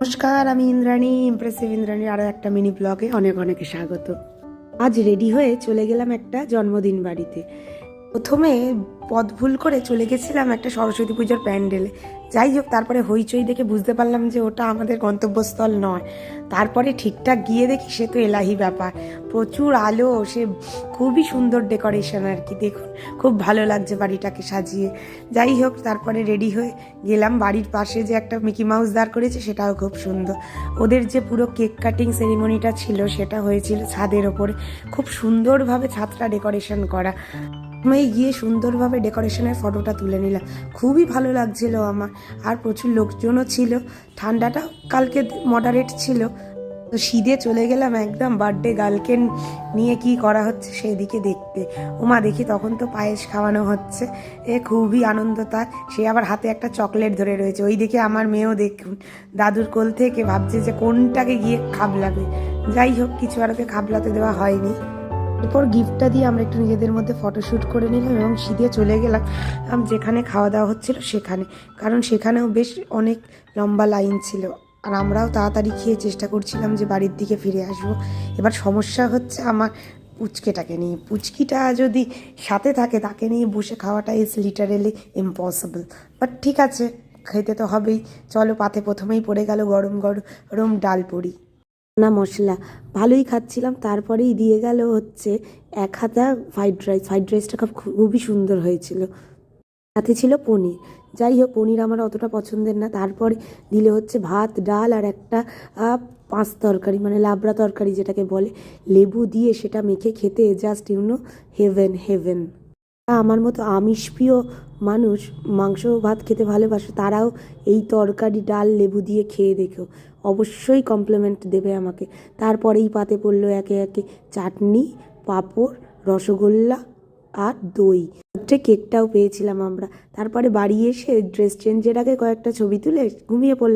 নমস্কার, আমি ইন্দ্রাণী, ইমপ্রেসিভ ইন্দ্রাণীর আরও একটা মিনি ব্লগে অনেক অনেক স্বাগত। আজ রেডি হয়ে চলে গেলাম একটা জন্মদিন বাড়িতে। প্রথমে পথ ভুল করে চলে গেছিলাম একটা সরস্বতী পুজোর প্যান্ডেলে। যাই হোক, তারপরে হইচই দেখে বুঝতে পারলাম যে ওটা আমাদের গন্তব্যস্থল নয়। তারপরে ঠিকঠাক গিয়ে দেখি সে তো এলাহি ব্যাপার, প্রচুর আলো, সে খুবই সুন্দর ডেকোরেশন আর কি। দেখুন, খুব ভালো লাগছে বাড়িটাকে সাজিয়ে। যাই হোক, তারপরে রেডি হয়ে গেলাম। বাড়ির পাশে যে একটা মিকি মাউস দাঁড় করেছে সেটাও খুব সুন্দর। ওদের যে পুরো কেক কাটিং সেরিমনিটা ছিল সেটা হয়েছিল ছাদের ওপরে, খুব সুন্দরভাবে ছাদটা ডেকোরেশন করা। আমি গিয়ে সুন্দরভাবে ডেকোরেশনের ফটোটা তুলে নিলাম, খুবই ভালো লাগছিল আমার। আর প্রচুর লোকজনও ছিল, ঠান্ডাটা কালকে মডারেট ছিল। তো শীতে চলে গেলাম একদম বার্থডে গার্লকে নিয়ে কি করা হচ্ছে সেই দিকে দেখতে। ওমা, দেখি তখন তো পায়েস খাওয়ানো হচ্ছে, খুবই আনন্দ তার। সে আবার হাতে একটা চকলেট ধরে রয়েছে। ওই দিকে আমার মেয়েও দেখুন দাদুর কোল থেকে ভাবছে যে কোনটাকে গিয়ে খাবলাবে। যাই হোক, কিছু আর ওকে খাবলাতে দেওয়া হয়নি। এরপর গিফটটা দিয়ে আমরা একটু নিজেদের মধ্যে ফটোশ্যুট করে নিলাম এবং সিঁড়িয়ে চলে গেলাম যেখানে খাওয়া দাওয়া হচ্ছিল সেখানে, কারণ সেখানেও বেশ অনেক লম্বা লাইন ছিল। আর আমরাও তাড়াতাড়ি খেয়ে চেষ্টা করছিলাম যে বাড়ির দিকে ফিরে আসবো। এবার সমস্যা হচ্ছে আমার পুচকেটাকে নিয়ে। পুচকিটা যদি সাথে থাকে তাকে নিয়ে বসে খাওয়াটা ইজ লিটারেলি ইম্পসিবল। বাট ঠিক আছে, খেতে তো হবেই। চলো, পাতে প্রথমেই পড়ে গেল গরম গরম ডাল পুরি না মশলা। ভালোই খাচ্ছিলাম, তারপরেই দিয়ে গেল হচ্ছে এক হাতা ফ্রাইড রাইস। ফ্রাইড রাইসটা খুবই সুন্দর হয়েছিল, সাথে ছিল পনির। যাই হোক, পনির আমার অতটা পছন্দের না। তারপরে দিলে হচ্ছে ভাত, ডাল আর একটা পাঁচ তরকারি, মানে লাবড়া তরকারি যেটাকে বলে, লেবু দিয়ে সেটা মেখে খেতে জাস্ট হেভেন হেভেন। আমার মতো আমিষপ্রিয় মানুষ, মাংস ভাত খেতে ভালোবাসে, তারাও এই তরকারি ডাল লেবু দিয়ে খেয়ে দেখো, অবশ্যই কমপ্লিমেন্ট দেবে আমাকে। তারপরেই পাতে পড়লো একে একে চাটনি, পাঁপড়, রসগোল্লা আর দই। কেকটাও পেয়েছিলাম আমরা। তারপরে বাড়ি এসে ড্রেস চেঞ্জের আগে কয়েকটা ছবি তুলে ঘুমিয়ে পড়লাম।